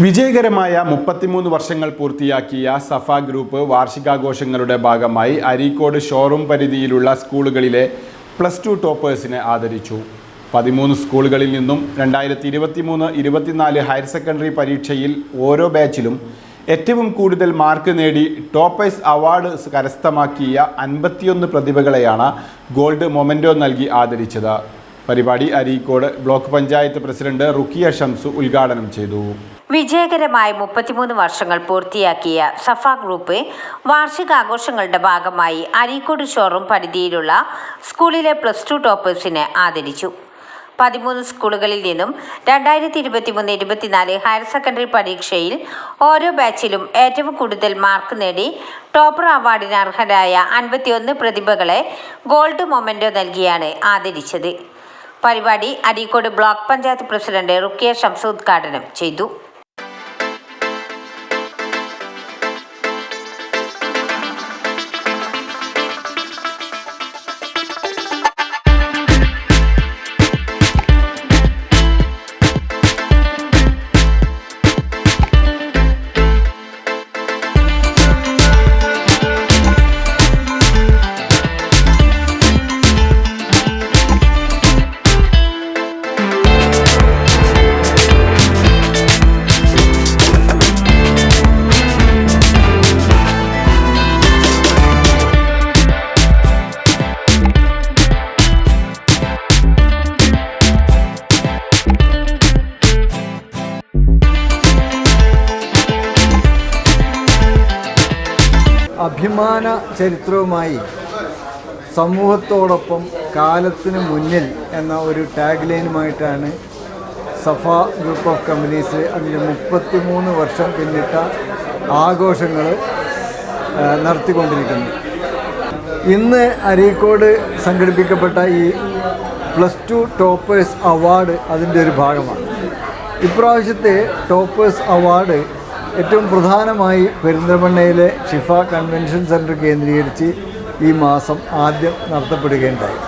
വിജയകരമായ 33 വർഷങ്ങൾ പൂർത്തിയാക്കിയ സഫ ഗ്രൂപ്പ് വാർഷികാഘോഷങ്ങളുടെ ഭാഗമായി അരീക്കോട് ഷോറൂം പരിധിയിലുള്ള സ്കൂളുകളിലെ +2 ടോപ്പേഴ്സിനെ ആദരിച്ചു. 13 സ്കൂളുകളിൽ നിന്നും 2023-24 ഹയർ സെക്കൻഡറി പരീക്ഷയിൽ ഓരോ ബാച്ചിലും ഏറ്റവും കൂടുതൽ മാർക്ക് നേടി ടോപ്പേഴ്സ് അവാർഡ് കരസ്ഥമാക്കിയ 51 പ്രതിഭകളെയാണ് ഗോൾഡ് മൊമെൻറ്റോ നൽകി ആദരിച്ചത്. പരിപാടി അരീക്കോട് ബ്ലോക്ക് പഞ്ചായത്ത് പ്രസിഡന്റ് റുക്കിയ ഷംസു ഉദ്ഘാടനം ചെയ്തു. വിജയകരമായി 33 വർഷങ്ങൾ പൂർത്തിയാക്കിയ സഫ ഗ്രൂപ്പ് വാർഷികാഘോഷങ്ങളുടെ ഭാഗമായി അരീക്കോട് ഷോറൂം പരിധിയിലുള്ള സ്കൂളിലെ +2 ടോപ്പേഴ്സിനെ ആദരിച്ചു. 13 സ്കൂളുകളിൽ നിന്നും 2023-24 ഹയർ സെക്കൻഡറി പരീക്ഷയിൽ ഓരോ ബാച്ചിലും ഏറ്റവും കൂടുതൽ മാർക്ക് നേടി ടോപ്പർ അവാർഡിന് അർഹരായ 51 പ്രതിഭകളെ ഗോൾഡ് മൊമെൻറ്റോ നൽകിയാണ് ആദരിച്ചത്. പരിപാടി അരീക്കോട് ബ്ലോക്ക് പഞ്ചായത്ത് പ്രസിഡന്റ് റുക്കിയ ഷംസു ഉദ്ഘാടനം ചെയ്തു. അഭിമാന ചരിത്രവുമായി സമൂഹത്തോടൊപ്പം കാലത്തിന് മുന്നിൽ എന്ന ഒരു ടാഗ് ലൈനുമായിട്ടാണ് സഫ ഗ്രൂപ്പ് ഓഫ് കമ്പനീസ് അതിൻ്റെ 33 വർഷം പിന്നിട്ട ആഘോഷങ്ങൾ നടത്തിക്കൊണ്ടിരിക്കുന്നത്. ഇന്ന് അരീക്കോട് സംഘടിപ്പിക്കപ്പെട്ട ഈ +2 ടോപ്പേഴ്സ് അവാർഡ് അതിൻ്റെ ഒരു ഭാഗമാണ്. ഇപ്രാവശ്യത്തെ ടോപ്പേഴ്സ് അവാർഡ് ഏറ്റവും പ്രധാനമായി പെരിന്തൽമണ്ണയിലെ ഷിഫ കൺവെൻഷൻ സെൻറ്റർ കേന്ദ്രീകരിച്ച് ഈ മാസം ആദ്യം നടത്തപ്പെടുകയുണ്ടായി.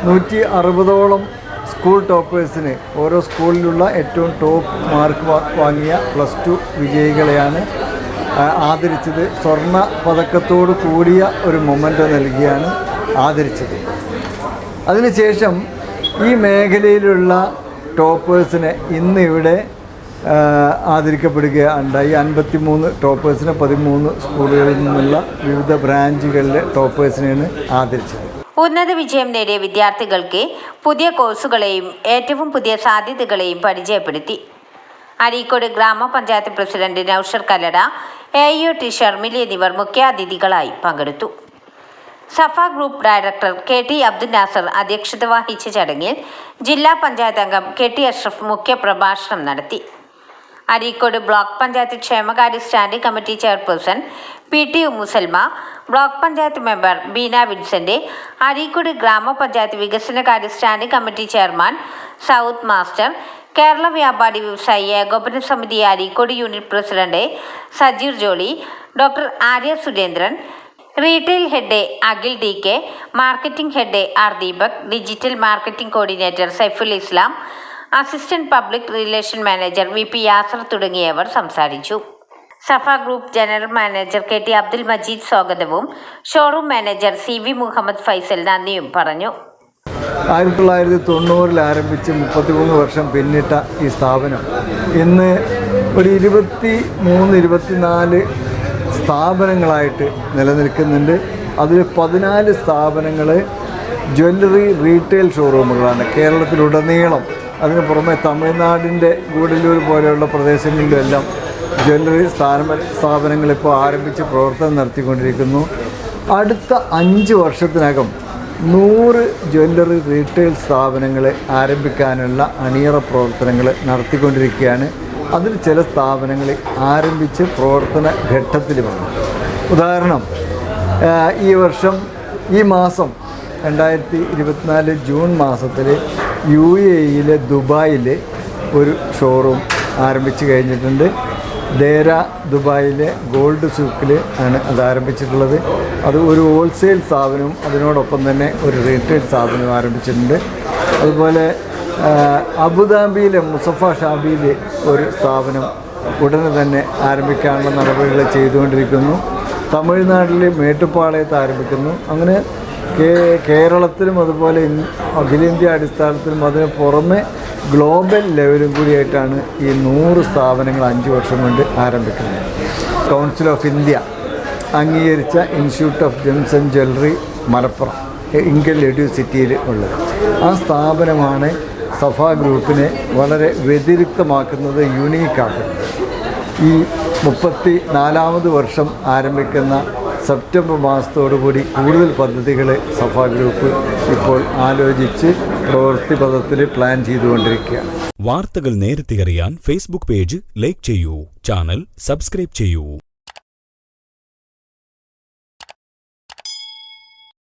160ഓളം സ്കൂൾ ടോപ്പേഴ്സിന് ഓരോ സ്കൂളിലുള്ള ഏറ്റവും ടോപ്പ് മാർക്ക് വാങ്ങിയ +2 വിജയികളെയാണ് ആദരിച്ചത്. സ്വർണ്ണ പതക്കത്തോട് കൂടിയ ഒരു മൊമെൻറ്റോ നൽകിയാണ് ആദരിച്ചത്. അതിനുശേഷം ഈ മേഖലയിലുള്ള ടോപ്പേഴ്സിനെ ഇന്ന് ഇവിടെ ആദരിക്കപ്പെടുകയുണ്ടായി. 53 ടോപ്പേഴ്സിനെ 13 സ്കൂളുകളിൽ നിന്നുള്ള വിവിധ ബ്രാഞ്ചുകളിലെ ടോപ്പേഴ്സിനെയാണ് ആദരിച്ചത്. ഉന്നത വിജയം നേടിയ വിദ്യാർത്ഥികൾക്ക് പുതിയ കോഴ്സുകളെയും ഏറ്റവും പുതിയ സാധ്യതകളെയും പരിചയപ്പെടുത്തി. അരീക്കോട് ഗ്രാമപഞ്ചായത്ത് പ്രസിഡന്റ് നൌഷർ കല്ലട, AEO ഷർമിലി എന്നിവർ മുഖ്യാതിഥികളായി പങ്കെടുത്തു. Safa group director KT Abdul Nasar അധ്യക്ഷത വഹിച്ച ചടങ്ങിൽ ജില്ലാ പഞ്ചായത്ത് അംഗം KT അഷ്റഫ് മുഖ്യപ്രഭാഷണം നടത്തി. അരീക്കോട് ബ്ലോക്ക് പഞ്ചായത്ത് ക്ഷേമകാര്യ standing committee chairperson PT Ummusalma, block panchayat member Beena Vincent, Areekode gramapanchayat വികസനകാര്യ standing committee chairman Saud master, Kerala വ്യാപാരി വ്യവസായി ഏകോപന സമിതി Areekode unit president Sajeer Jolly, doctor Arya Surendran, retail head Akhil DK, marketing head R Deepak, digital marketing coordinator Saiful Islam, assistant public relation manager VP Yasar തുടങ്ങിയവർ സംസാരിച്ചു. Safa group general manager KT Abdul Majeed സ്വാഗതവും showroom manager CV Muhammad Faisal നന്ദിയും പറഞ്ഞു. 1990 ആരംഭിച്ച് 33 വർഷം പിന്നിട്ട ഈ സ്ഥാപനം ഇന്ന് ഒരു 23-24 സ്ഥാപനങ്ങളായിട്ട് നിലനിൽക്കുന്നുണ്ട്. അതിൽ 14 സ്ഥാപനങ്ങൾ ജ്വല്ലറി റീറ്റെയിൽ ഷോറൂമുകളാണ് കേരളത്തിലുടനീളം. അതിന് പുറമെ തമിഴ്നാടിൻ്റെ ഗൂഡല്ലൂർ പോലെയുള്ള പ്രദേശങ്ങളിലെല്ലാം ജ്വല്ലറി സ്ഥാപനങ്ങൾ ഇപ്പോൾ ആരംഭിച്ച് പ്രവർത്തനം നടത്തിക്കൊണ്ടിരിക്കുന്നു. അടുത്ത 5 വർഷത്തിനകം 100 ജ്വല്ലറി റീറ്റെയിൽ സ്ഥാപനങ്ങൾ ആരംഭിക്കാനുള്ള അണിയറ പ്രവർത്തനങ്ങൾ നടത്തിക്കൊണ്ടിരിക്കുകയാണ്. അതിൽ ചില സ്ഥാപനങ്ങൾ ആരംഭിച്ച് പ്രവർത്തന ഘട്ടത്തിലുമാണ്. ഉദാഹരണം, ഈ മാസം 2024 ജൂൺ മാസത്തിൽ UAEയിലെ ദുബായിൽ ഒരു ഷോറൂം ആരംഭിച്ച് കഴിഞ്ഞിട്ടുണ്ട്. ദേര ദുബായിലെ ഗോൾഡ് സൂക്കിൽ ആണ് അത് ആരംഭിച്ചിട്ടുള്ളത്. അത് ഒരു ഹോൾസെയിൽ സ്ഥാപനവും അതിനോടൊപ്പം തന്നെ ഒരു റീറ്റെയിൽ സ്ഥാപനവും ആരംഭിച്ചിട്ടുണ്ട്. അതുപോലെ അബുദാബിയിലെ മുസഫ ഷാബിയിൽ ഒരു സ്ഥാപനം ഉടനെ തന്നെ ആരംഭിക്കാനുള്ള നടപടികൾ ചെയ്തുകൊണ്ടിരിക്കുന്നു. തമിഴ്നാട്ടിൽ മേട്ടുപ്പാളയത്ത് ആരംഭിക്കുന്നു. അങ്ങനെ കേരളത്തിലും അതുപോലെ അഖിലേന്ത്യാ അടിസ്ഥാനത്തിലും അതിന് പുറമെ ഗ്ലോബൽ ലെവലും കൂടിയായിട്ടാണ് ഈ 100 സ്ഥാപനങ്ങൾ 5 വർഷം കൊണ്ട് ആരംഭിക്കുന്നത്. കൗൺസിൽ ഓഫ് ഇന്ത്യ അംഗീകരിച്ച institute of gems and jewellery Malappuram Inkel എഡ്യൂ സിറ്റിയിൽ ഉള്ളത്. ആ സ്ഥാപനമാണ് സഫ ഗ്രൂപ്പിനെ വളരെ വ്യതിരിക്തമാക്കുന്നത്, യുണീക്കാക്കുന്നത്. ഈ 34ാമത് വർഷം ആരംഭിക്കുന്ന സെപ്റ്റംബർ മാസത്തോടുകൂടി കൂടുതൽ പദ്ധതികൾ സഫ ഗ്രൂപ്പ് ഇപ്പോൾ ആലോചിച്ച് പ്രവൃത്തിപഥത്തിൽ പ്ലാൻ ചെയ്തുകൊണ്ടിരിക്കുകയാണ്. വാർത്തകൾ നേരത്തെ അറിയാൻ ഫേസ്ബുക്ക് പേജ് ലൈക്ക് ചെയ്യൂ, ചാനൽ സബ്സ്ക്രൈബ് ചെയ്യൂ.